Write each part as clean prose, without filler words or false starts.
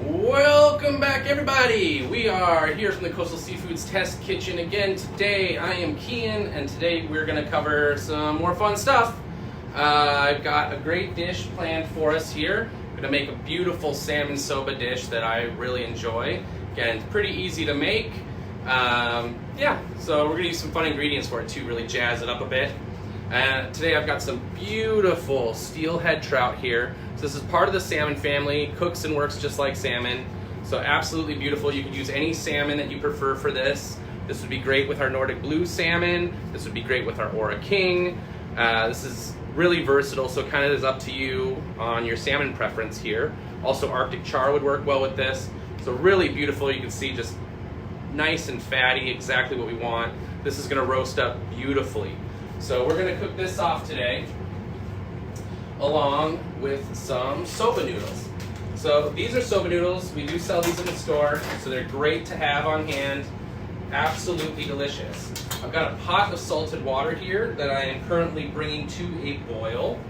Welcome back, everybody. We are here from the Coastal Seafoods Test Kitchen again. Today I am Kian, and today we're going to cover some more fun stuff. I've got a great dish planned for us here. I'm going to make a beautiful salmon soba dish that I really enjoy. Again, it's pretty easy to make. So we're going to use some fun ingredients for it too, really jazz it up a bit. Today I've got some beautiful steelhead trout here. So this is part of the salmon family, cooks and works just like salmon. So absolutely beautiful. You could use any salmon that you prefer for this. This would be great with our Nordic blue salmon. This would be great with our Ora King. This is really versatile, so it kind of is up to you on your salmon preference here. Also Arctic char would work well with this. So really beautiful. You can see just nice and fatty, exactly what we want. This is going to roast up beautifully. So we're going to cook this off today along with some soba noodles. So these are soba noodles. We do sell these in the store, so they're great to have on hand. Absolutely delicious. I've got a pot of salted water here that I am currently bringing to a boil.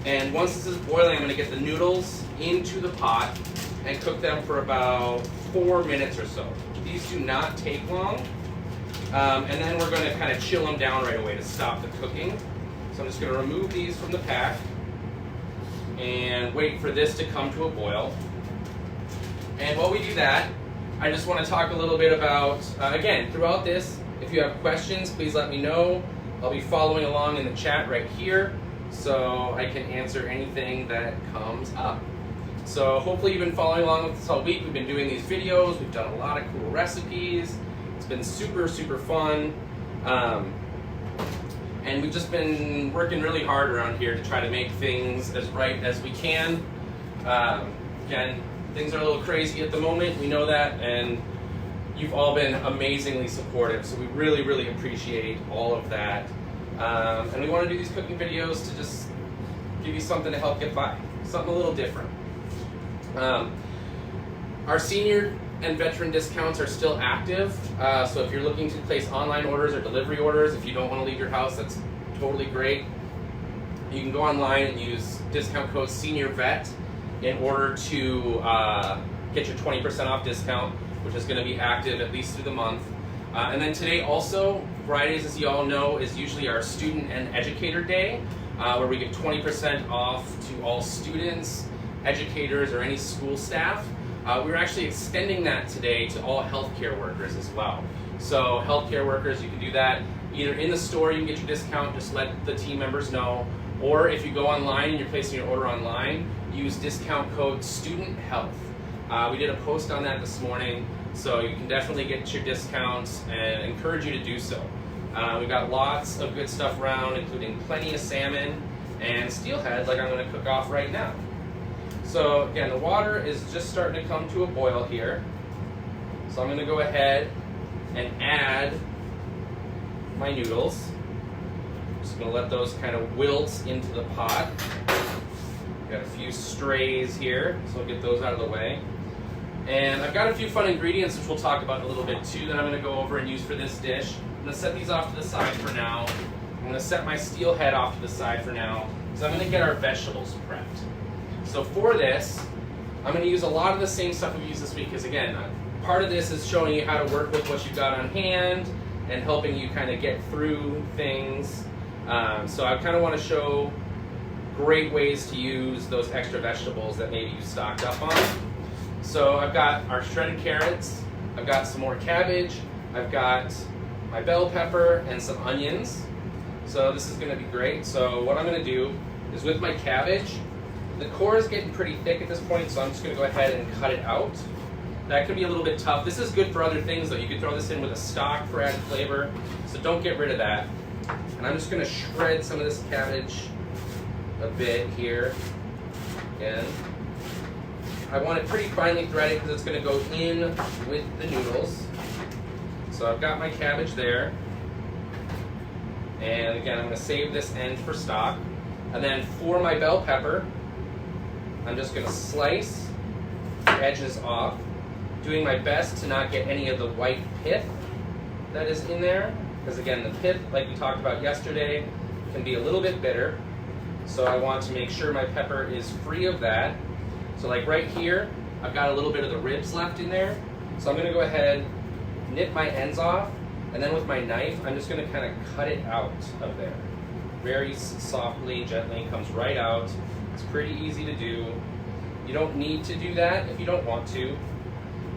And once this is boiling, I'm going to get the noodles into the pot and cook them for about 4 minutes or so. These do not take long. And then we're going to kind of chill them down right away to stop the cooking. So I'm just going to remove these from the pack and wait for this to come to a boil. And while we do that, I just want to talk a little bit about, again, throughout this, if you have questions, please let me know. I'll be following along in the chat right here so I can answer anything that comes up. So hopefully you've been following along with us all week. We've been doing these videos. We've done a lot of cool recipes. It's been super, super fun. And we've just been working really hard around here to try to make things as right as we can. Again, things are a little crazy at the moment, we know that, and you've all been amazingly supportive, so we really, really appreciate all of that. And we want to do these cooking videos to just give you something to help get by, something a little different. Our senior and veteran discounts are still active, so if you're looking to place online orders or delivery orders, if you don't want to leave your house, that's totally great. You can go online and use discount code SENIORVET in order to get your 20% off discount, which is going to be active at least through the month. And then today also, Fridays, as you all know, is usually our Student and Educator Day, where we give 20% off to all students, educators, or any school staff. We're actually extending that today to all healthcare workers as well. So healthcare workers, you can do that either in the store, you can get your discount, just let the team members know, or if you go online and you're placing your order online, use discount code STUDENTHEALTH. We did a post on that this morning, so you can definitely get your discounts and encourage you to do so. We've got lots of good stuff around, including plenty of salmon and steelhead like I'm going to cook off right now. So again, the water is just starting to come to a boil here. So I'm going to go ahead and add my noodles. I'm just going to let those kind of wilt into the pot. Got a few strays here, so I'll get those out of the way. And I've got a few fun ingredients which we'll talk about in a little bit too that I'm going to go over and use for this dish. I'm going to set these off to the side for now. I'm going to set my steelhead off to the side for now, so I'm going to get our vegetables prepped. So for this, I'm going to use a lot of the same stuff we used this week, because again, part of this is showing you how to work with what you've got on hand and helping you kind of get through things. So I kind of want to show great ways to use those extra vegetables that maybe you stocked up on. So I've got our shredded carrots, I've got some more cabbage, I've got my bell pepper and some onions. So this is going to be great. So what I'm going to do is with my cabbage, the core is getting pretty thick at this point, so I'm just going to go ahead and cut it out. That could be a little bit tough. This is good for other things though. You could throw this in with a stock for added flavor, so don't get rid of that. And I'm just going to shred some of this cabbage a bit here. Again, I want it pretty finely threaded because it's going to go in with the noodles. So I've got my cabbage there. And again, I'm going to save this end for stock. And then for my bell pepper, I'm just going to slice the edges off, doing my best to not get any of the white pith that is in there, because again, the pith, like we talked about yesterday, can be a little bit bitter. So I want to make sure my pepper is free of that. So like right here, I've got a little bit of the ribs left in there. So I'm gonna go ahead, nip my ends off, and then with my knife, I'm just gonna kind of cut it out of there. Very softly, gently, comes right out. It's pretty easy to do. You don't need to do that if you don't want to.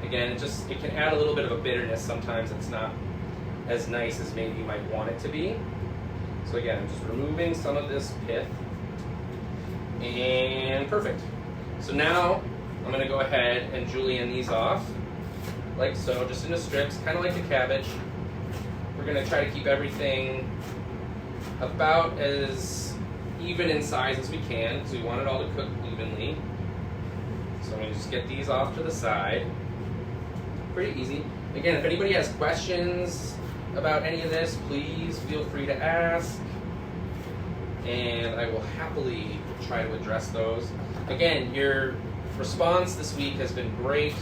Again, it can add a little bit of a bitterness sometimes. It's not as nice as maybe you might want it to be. So again, I'm just removing some of this pith. And perfect. So now I'm gonna go ahead and julienne these off, like so, just into strips, kind of like the cabbage. We're gonna try to keep everything about as even in size as we can, because we want it all to cook evenly. So I'm gonna just get these off to the side. Pretty easy. Again, if anybody has questions about any of this, please feel free to ask, and I will happily try to address those. Again, your response this week has been great.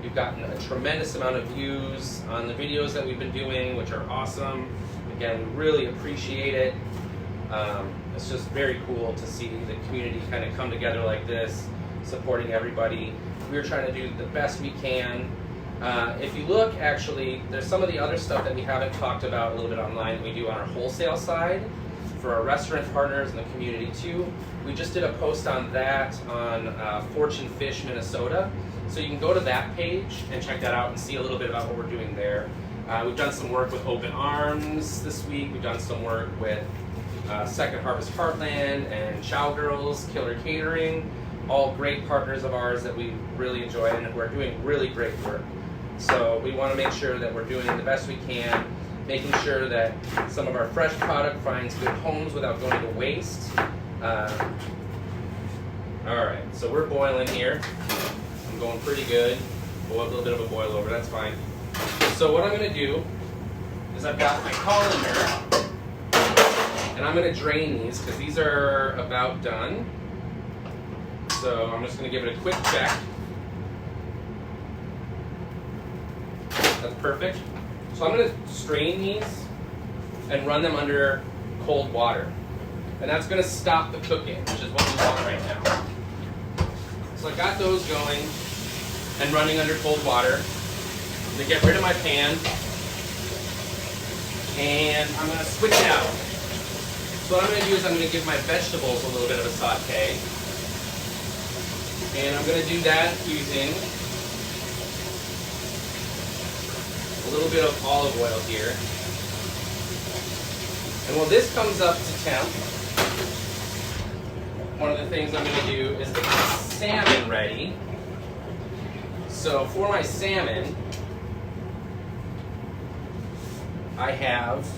You've gotten a tremendous amount of views on the videos that we've been doing, which are awesome. Again, we really appreciate it. It's just very cool to see the community kind of come together like this, supporting everybody. We're trying to do the best we can. If you look, actually, there's some of the other stuff that we haven't talked about a little bit online that we do on our wholesale side for our restaurant partners in the community too. We just did a post on that on Fortune Fish, Minnesota. So you can go to that page and check that out and see a little bit about what we're doing there. We've done some work with Open Arms this week. We've done some work with Second Harvest Heartland and Showgirls, Killer Catering, all great partners of ours that we really enjoy and who are doing really great work. So we want to make sure that we're doing the best we can, making sure that some of our fresh product finds good homes without going to waste. All right, so we're boiling here. I'm going pretty good. We'll have a little bit of a boil over, that's fine. So what I'm going to do is I've got my colander, and I'm going to drain these because these are about done. So I'm just going to give it a quick check. That's perfect. So I'm going to strain these and run them under cold water. And that's going to stop the cooking, which is what we want right now. So I got those going and running under cold water. I'm going to get rid of my pan. And I'm going to switch it out. So what I'm going to do is I'm going to give my vegetables a little bit of a saute. And I'm going to do that using a little bit of olive oil here. And while this comes up to temp, one of the things I'm going to do is get my salmon ready. So for my salmon, I have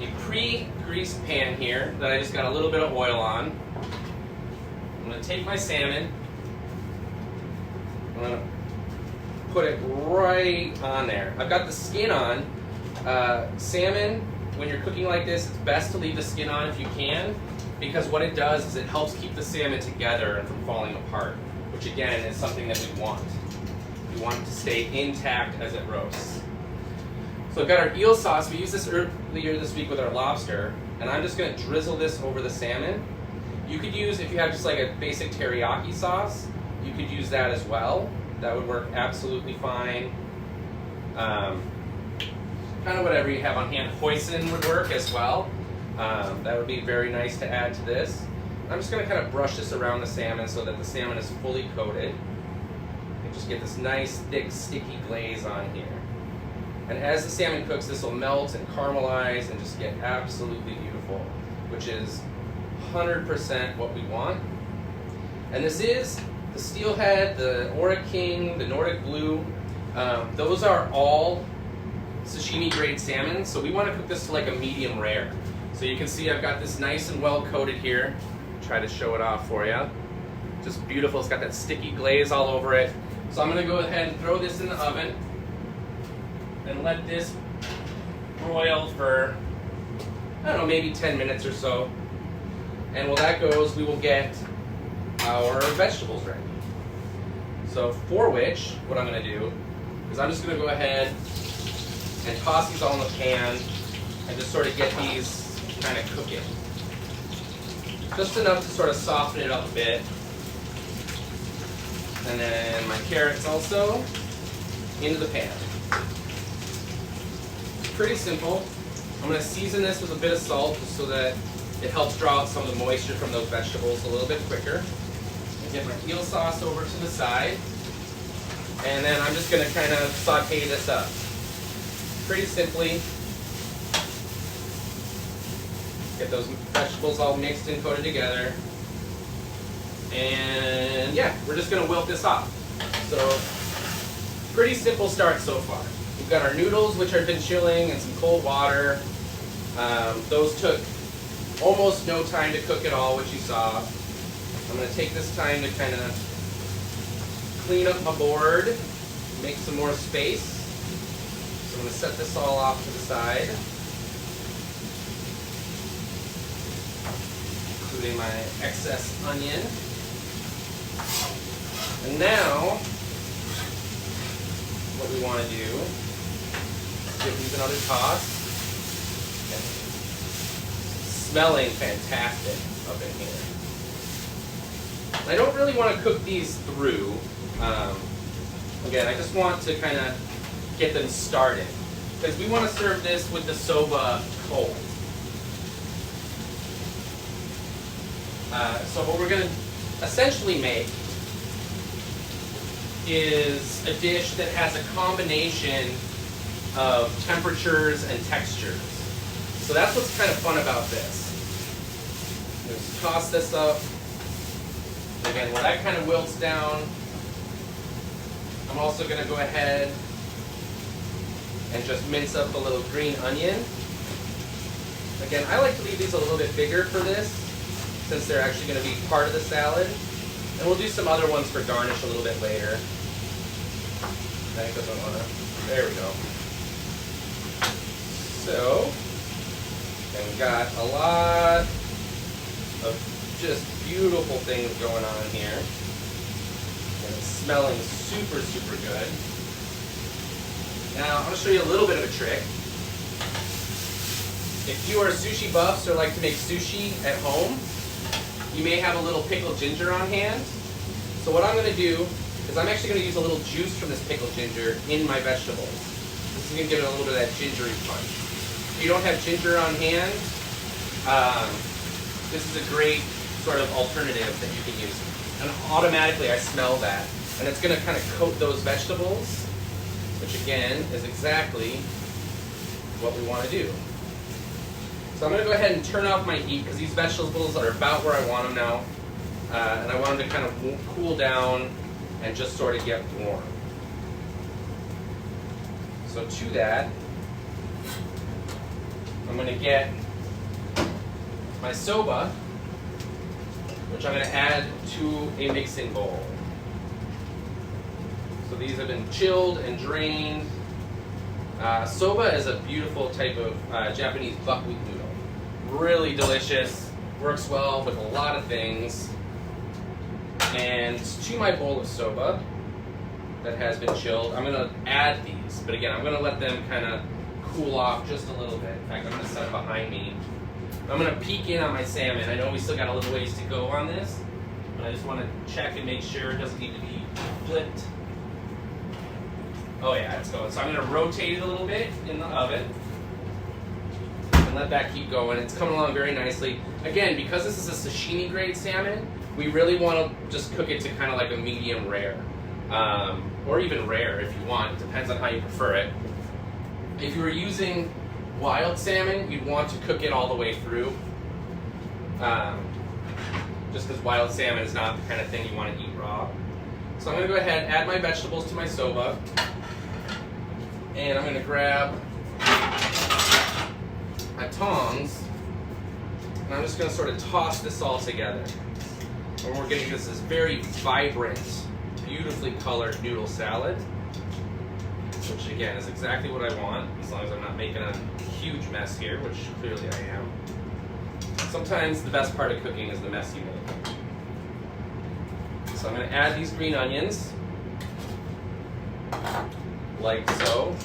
a pre-greased pan here that I just got a little bit of oil on. I'm going to take my salmon, I'm going to put it right on there. I've got the skin on. Salmon, when you're cooking like this, it's best to leave the skin on if you can, because what it does is it helps keep the salmon together and from falling apart, which again is something that we want. We want it to stay intact as it roasts. So I've got our eel sauce. We used this earlier this week with our lobster, and I'm just going to drizzle this over the salmon. You could use, if you have just like a basic teriyaki sauce, you could use that as well. That would work absolutely fine. Kind of whatever you have on hand. Hoisin would work as well. That would be very nice to add to this. I'm just going to kind of brush this around the salmon so that the salmon is fully coated. And just get this nice, thick, sticky glaze on here. And as the salmon cooks, this will melt and caramelize and just get absolutely beautiful, which is 100% what we want. And this is the steelhead, the Ora King, the Nordic blue. Those are all sashimi grade salmon, so we want to cook this to like a medium rare. So you can see I've got this nice and well coated here. Try to show it off for you. Just beautiful. It's got that sticky glaze all over it. So I'm going to go ahead and throw this in the oven and let this broil for, I don't know, maybe 10 minutes or so. And while that goes, we will get our vegetables ready. So for which, what I'm going to do is I'm just going to go ahead and toss these all in the pan and just sort of get these kind of cooking. Just enough to sort of soften it up a bit. And then my carrots also into the pan. Pretty simple. I'm going to season this with a bit of salt just so that it helps draw out some of the moisture from those vegetables a little bit quicker. And get my eel sauce over to the side. And then I'm just going to kind of saute this up. Pretty simply. Get those vegetables all mixed and coated together. And yeah, we're just going to wilt this off. So, pretty simple start so far. We've got our noodles, which have been chilling, and some cold water. Those took almost no time to cook at all, which you saw. I'm going to take this time to kind of clean up my board, make some more space. So I'm going to set this all off to the side, including my excess onion. And now, what we want to do is give these another toss. Okay. Smelling fantastic up in here. I don't really want to cook these through. Again, I just want to kind of get them started, because we want to serve this with the soba cold. So what we're going to essentially make is a dish that has a combination of temperatures and textures. So that's what's kind of fun about this. Just toss this up. Again, while that kind of wilts down, I'm also going to go ahead and just mince up a little green onion. Again, I like to leave these a little bit bigger for this, since they're actually going to be part of the salad. And we'll do some other ones for garnish a little bit later. I think doesn't want to. There we go. So, and we've got a lot of just beautiful things going on here. And it's smelling super, super good. Now, I'm going to show you a little bit of a trick. If you are sushi buffs or like to make sushi at home, you may have a little pickled ginger on hand. So what I'm going to do is I'm actually going to use a little juice from this pickled ginger in my vegetables. This is going to give it a little bit of that gingery punch. If you don't have ginger on hand, this is a great sort of alternative that you can use. And automatically I smell that. And it's going to kind of coat those vegetables, which again is exactly what we want to do. So I'm going to go ahead and turn off my heat, because these vegetables are about where I want them now. And I want them to kind of cool down and just sort of get warm. So to that, I'm going to get my soba, which I'm going to add to a mixing bowl. So these have been chilled and drained. Soba is a beautiful type of Japanese buckwheat noodle. Really delicious, works well with a lot of things. And to my bowl of soba that has been chilled, I'm going to add these. But again, I'm going to let them kind of cool off just a little bit. In fact, I'm going to set it behind me. I'm going to peek in on my salmon. I know we still got a little ways to go on this, but I just want to check and make sure it doesn't need to be flipped. Oh yeah, it's going. So I'm going to rotate it a little bit in the oven and let that keep going. It's coming along very nicely. Again, because this is a sashimi grade salmon, we really want to just cook it to kind of like a medium rare, or even rare if you want. It depends on how you prefer it. If you were using wild salmon, you'd want to cook it all the way through, just because wild salmon is not the kind of thing you want to eat raw. So I'm going to go ahead and add my vegetables to my soba, and I'm going to grab my tongs, and I'm just going to sort of toss this all together. And we're getting this very vibrant, beautifully colored noodle salad, which again is exactly what I want, as long as I'm not making a huge mess here, which clearly I am. Sometimes the best part of cooking is the mess you make. So I'm going to add these green onions, like so.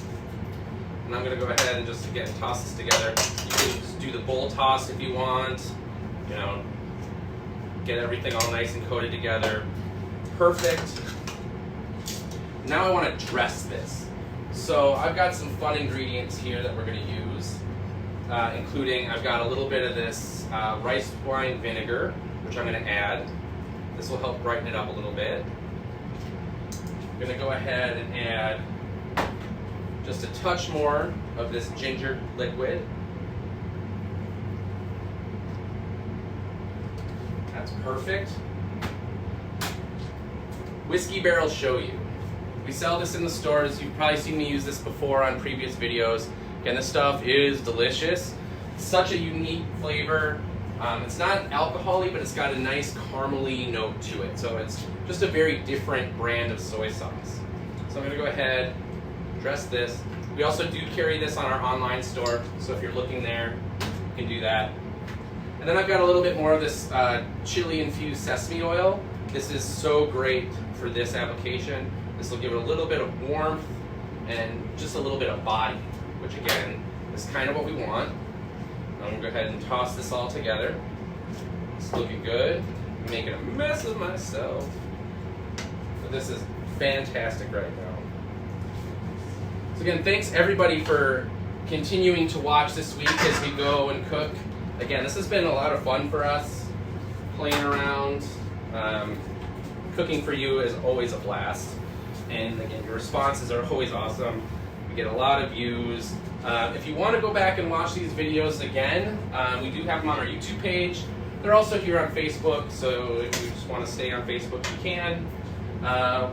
And I'm going to go ahead and just, again, toss this together. You can just do the bowl toss if you want, you know, get everything all nice and coated together. Perfect Now I want to dress this. So I've got some fun ingredients here that we're going to use, including I've got a little bit of this rice wine vinegar, which I'm going to add. This will help brighten it up a little bit. I'm going to go ahead and add just a touch more of this ginger liquid. That's perfect. Whiskey barrel show you. We sell this in the stores. You've probably seen me use this before on previous videos. Again, this stuff is delicious. Such a unique flavor. It's not alcohol-y, but it's got a nice caramely note to it. So it's just a very different brand of soy sauce. So I'm gonna go ahead, dress this. We also do carry this on our online store. So if you're looking there, you can do that. And then I've got a little bit more of this chili-infused sesame oil. This is so great for this application. This will give it a little bit of warmth and just a little bit of body, which again, is kind of what we want. I'm gonna go ahead and toss this all together. It's looking good. I'm making a mess of myself. But this is fantastic right now. So again, thanks everybody for continuing to watch this week as we go and cook. Again, this has been a lot of fun for us, playing around. Cooking for you is always a blast. And again, your responses are always awesome. We get a lot of views. If you want to go back and watch these videos again, we do have them on our YouTube page. They're also here on Facebook, so if you just want to stay on Facebook, you can.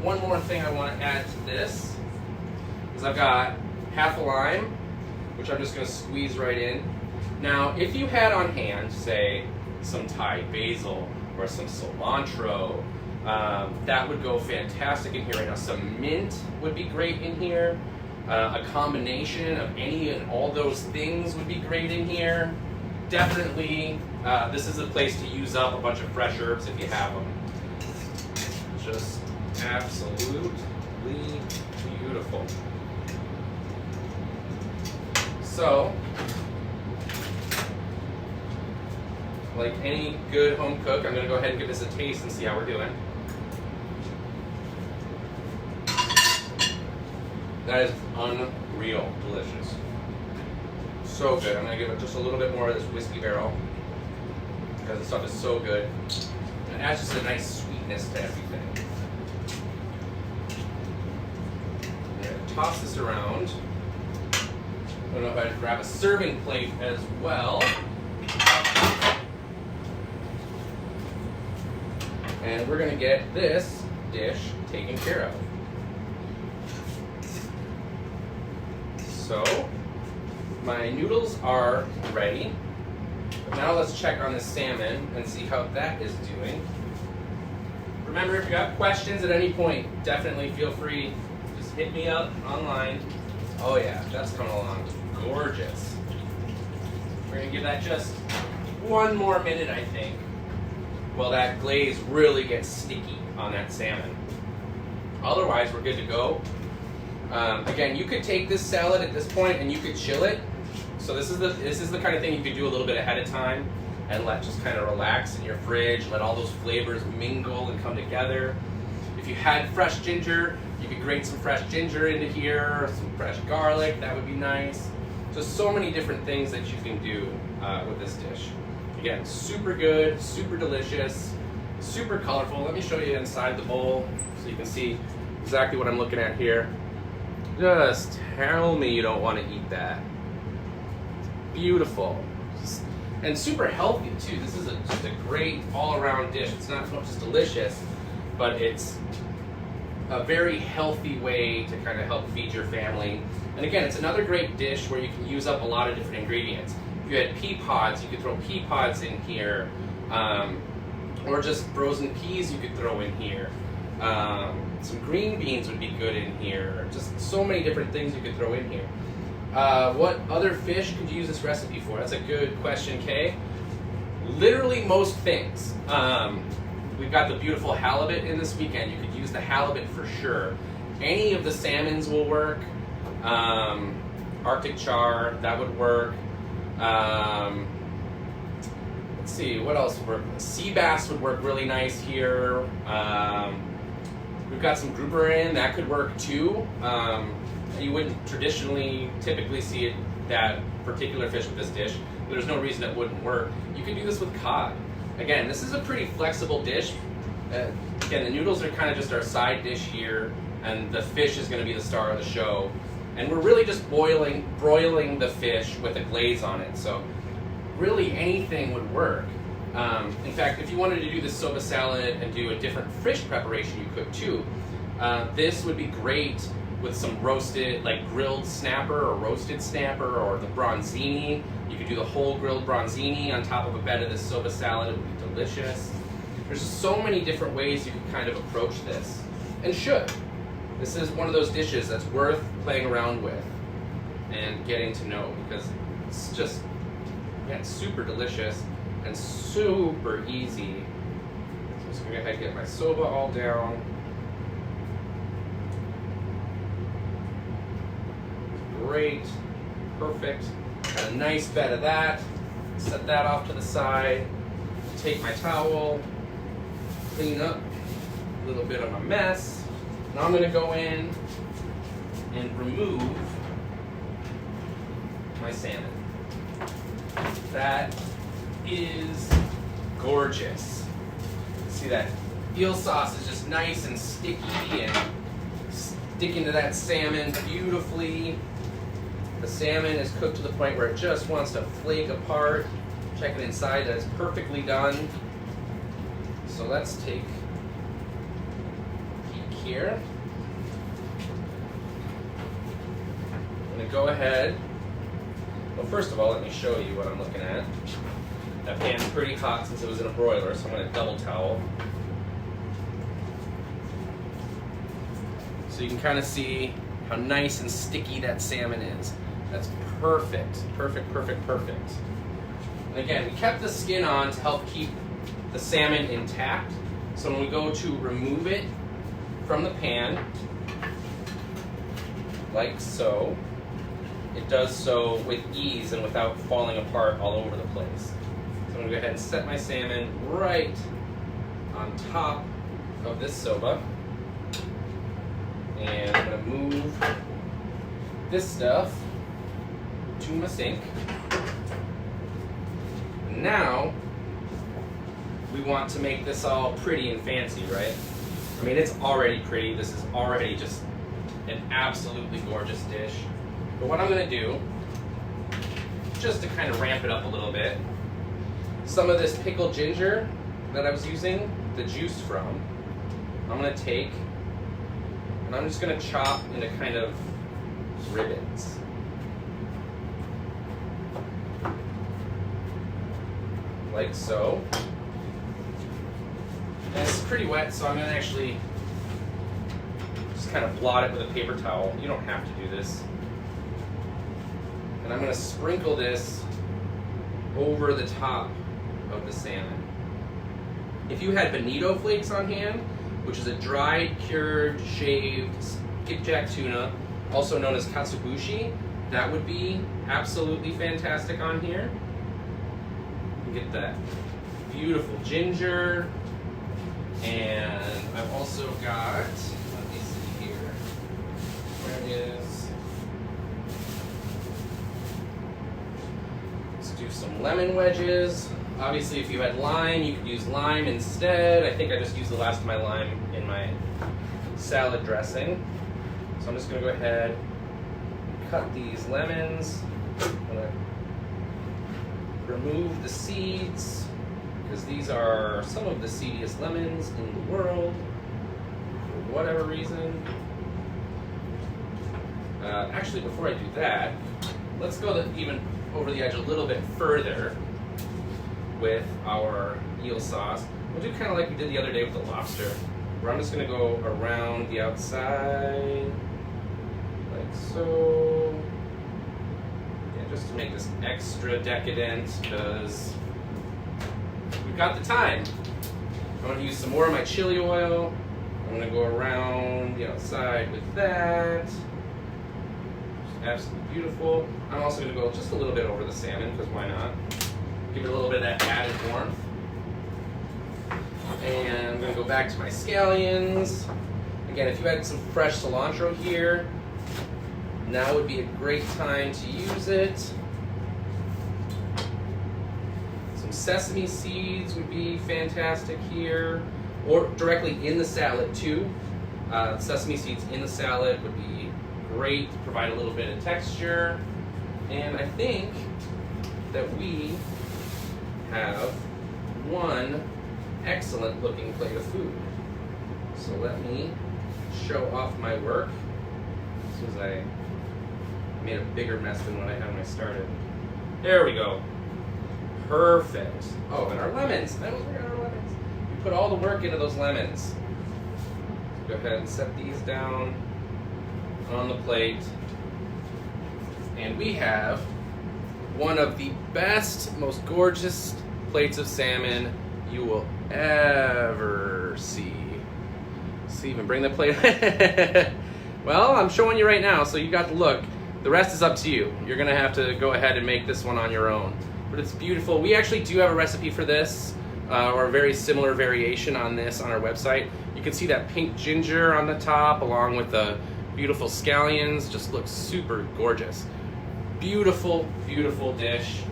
One more thing I want to add to this is I've got half a lime, which I'm just going to squeeze right in. Now, if you had on hand, say, some Thai basil or some cilantro, that would go fantastic in here right now. Some mint would be great in here. A combination of any and all those things would be great in here. Definitely, this is a place to use up a bunch of fresh herbs if you have them. Just absolutely beautiful. So, like any good home cook, I'm going to go ahead and give this a taste and see how we're doing. That is unreal delicious. So good. I'm going to give it just a little bit more of this whiskey barrel because the stuff is so good. And it adds just a nice sweetness to everything. I'm going to toss this around. I don't know if I'd grab a serving plate as well. And we're going to get this dish taken care of. So, my noodles are ready. But now let's check on this salmon and see how that is doing. Remember, if you have questions at any point, definitely feel free. Just hit me up online. Oh yeah, that's coming along gorgeous. We're going to give that just one more minute, I think. Well, that glaze really gets sticky on that salmon. Otherwise, we're good to go. Again, you could take this salad at this point and you could chill it. So this is the kind of thing you could do a little bit ahead of time and let just kind of relax in your fridge, let all those flavors mingle and come together. If you had fresh ginger, you could grate some fresh ginger into here, or some fresh garlic, that would be nice. So many different things that you can do with this dish. Again, super good, super delicious, super colorful. Let me show you inside the bowl so you can see exactly what I'm looking at here. Just tell me you don't want to eat that. Beautiful. And super healthy too. This is just a great all-around dish. It's not just delicious, but it's a very healthy way to kind of help feed your family. And again, it's another great dish where you can use up a lot of different ingredients. If you had pea pods, you could throw pea pods in here, or just frozen peas you could throw in here. Some green beans would be good in here. Just so many different things you could throw in here. What other fish could you use this recipe for? That's a good question, Kay. Literally most things. We've got the beautiful halibut in this weekend. You could use the halibut for sure. Any of the salmons will work. Arctic char, that would work. Let's see, what else would work? Sea bass would work really nice here. We've you've got some grouper in, that could work too. You wouldn't typically see it, that particular fish with this dish. There's no reason it wouldn't work. You could do this with cod. Again, this is a pretty flexible dish. Again, the noodles are kind of just our side dish here, and the fish is going to be the star of the show. And we're really just broiling the fish with a glaze on it. So really anything would work. In fact, if you wanted to do the soba salad and do a different fish preparation, you could too. This would be great with some roasted, like grilled snapper or roasted snapper, or the bronzini. You could do the whole grilled bronzini on top of a bed of this soba salad. It would be delicious. There's so many different ways you can kind of approach this, and should. This is one of those dishes that's worth playing around with and getting to know, because it's just, yeah, it's super delicious and super easy. So I'm just gonna go ahead and get my soba all down. Great, perfect. Got a nice bed of that. Set that off to the side. Take my towel, clean up a little bit of my mess. Now I'm gonna go in and remove my salmon. That is gorgeous. See, that eel sauce is just nice and sticky and sticking to that salmon beautifully. The salmon is cooked to the point where it just wants to flake apart. Check it inside, that is perfectly done. So let's take a peek here. I'm gonna go ahead. Well, first of all, let me show you what I'm looking at. That pan's pretty hot since it was in a broiler, so I'm gonna double towel. So you can kind of see how nice and sticky that salmon is. That's perfect, perfect, perfect, perfect. And again, we kept the skin on to help keep the salmon intact. So when we go to remove it from the pan, like so, it does so with ease and without falling apart all over the place. So I'm gonna go ahead and set my salmon right on top of this soba. And I'm gonna move this stuff to my sink. Now, we want to make this all pretty and fancy, right? I mean, it's already pretty. This is already just an absolutely gorgeous dish. But what I'm gonna do, just to kind of ramp it up a little bit, some of this pickled ginger that I was using the juice from, I'm gonna take and I'm just gonna chop into kind of ribbons. Like so. And it's pretty wet, so I'm gonna actually just kind of blot it with a paper towel. You don't have to do this. And I'm gonna sprinkle this over the top of the salmon. If you had bonito flakes on hand, which is a dried, cured, shaved skipjack tuna, also known as katsubushi, that would be absolutely fantastic on here. You get that beautiful ginger, and I've also got, let me see here, where it is. Let's do some lemon wedges. Obviously, if you had lime, you could use lime instead. I think I just used the last of my lime in my salad dressing. So I'm just gonna go ahead, cut these lemons. I'm gonna remove the seeds, because these are some of the seediest lemons in the world, for whatever reason. Actually, before I do that, let's go even over the edge a little bit further with our eel sauce. We'll do kind of like we did the other day with the lobster, where I'm just gonna go around the outside, like so. Yeah, just to make this extra decadent, because we've got the time. I'm gonna use some more of my chili oil. I'm gonna go around the outside with that. Just absolutely beautiful. I'm also gonna go just a little bit over the salmon, because why not? Give it a little bit of that added warmth. And I'm gonna go back to my scallions. Again, if you had some fresh cilantro here, now would be a great time to use it. Some sesame seeds would be fantastic here, or directly in the salad too. Sesame seeds in the salad would be great to provide a little bit of texture. And I think that we have one excellent looking plate of food. So let me show off my work. As soon as I made a bigger mess than what I had when I started. There we go. Perfect. Oh, and our lemons. I almost forgot our lemons. We put all the work into those lemons. Go ahead and set these down on the plate. And we have one of the best, most gorgeous plates of salmon you will ever see. Even bring the plate. Well, I'm showing you right now, so you got to look. The rest is up to you. You're gonna have to go ahead and make this one on your own. But it's beautiful. We actually do have a recipe for this, or a very similar variation on this on our website. You can see that pink ginger on the top, along with the beautiful scallions. Just looks super gorgeous. Beautiful, beautiful dish.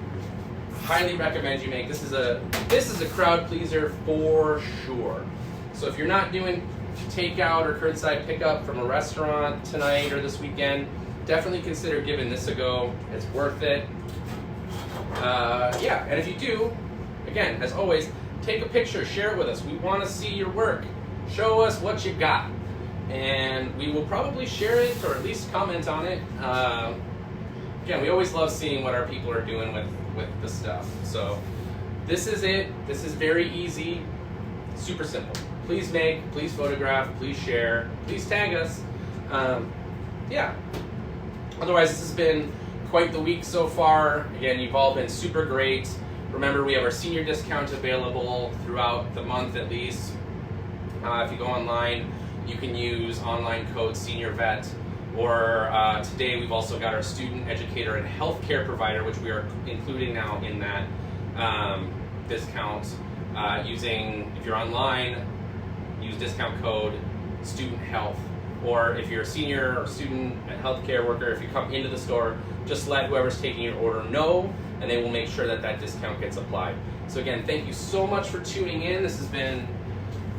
Highly recommend you make. This is a crowd pleaser for sure. So if you're not doing takeout or curbside pickup from a restaurant tonight or this weekend, definitely consider giving this a go. It's worth it. Yeah, and if you do, again, as always, take a picture, share it with us. We want to see your work. Show us what you got, and we will probably share it or at least comment on it. Again, we always love seeing what our people are doing with the stuff. So this is it. This is very easy, super simple. Please make, please photograph, please share, please tag us. Yeah. Otherwise, this has been quite the week so far. Again, you've all been super great. Remember, we have our senior discount available throughout the month at least. If you go online, you can use online code SeniorVet. Or today we've also got our student, educator, and healthcare provider, which we are including now in that discount. Using, if you're online, use discount code student health. Or if you're a senior or student and healthcare worker, if you come into the store, just let whoever's taking your order know, and they will make sure that that discount gets applied. So again, thank you so much for tuning in. This has been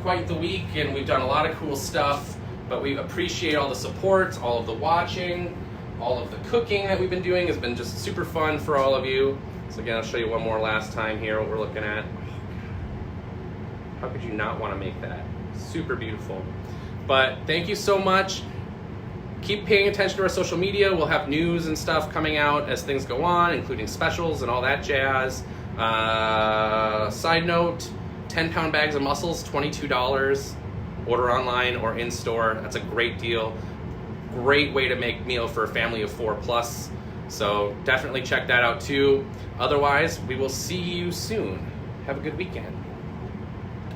quite the week, and we've done a lot of cool stuff, but we appreciate all the support, all of the watching, all of the cooking that we've been doing has been just super fun for all of you. So again, I'll show you one more last time here what we're looking at. How could you not want to make that? Super beautiful. But thank you so much. Keep paying attention to our social media. We'll have news and stuff coming out as things go on, including specials and all that jazz. Side note, 10-pound bags of mussels, $22. Order online or in store. That's a great deal. Great way to make meal for a family of 4+. So definitely check that out too. Otherwise, we will see you soon. Have a good weekend.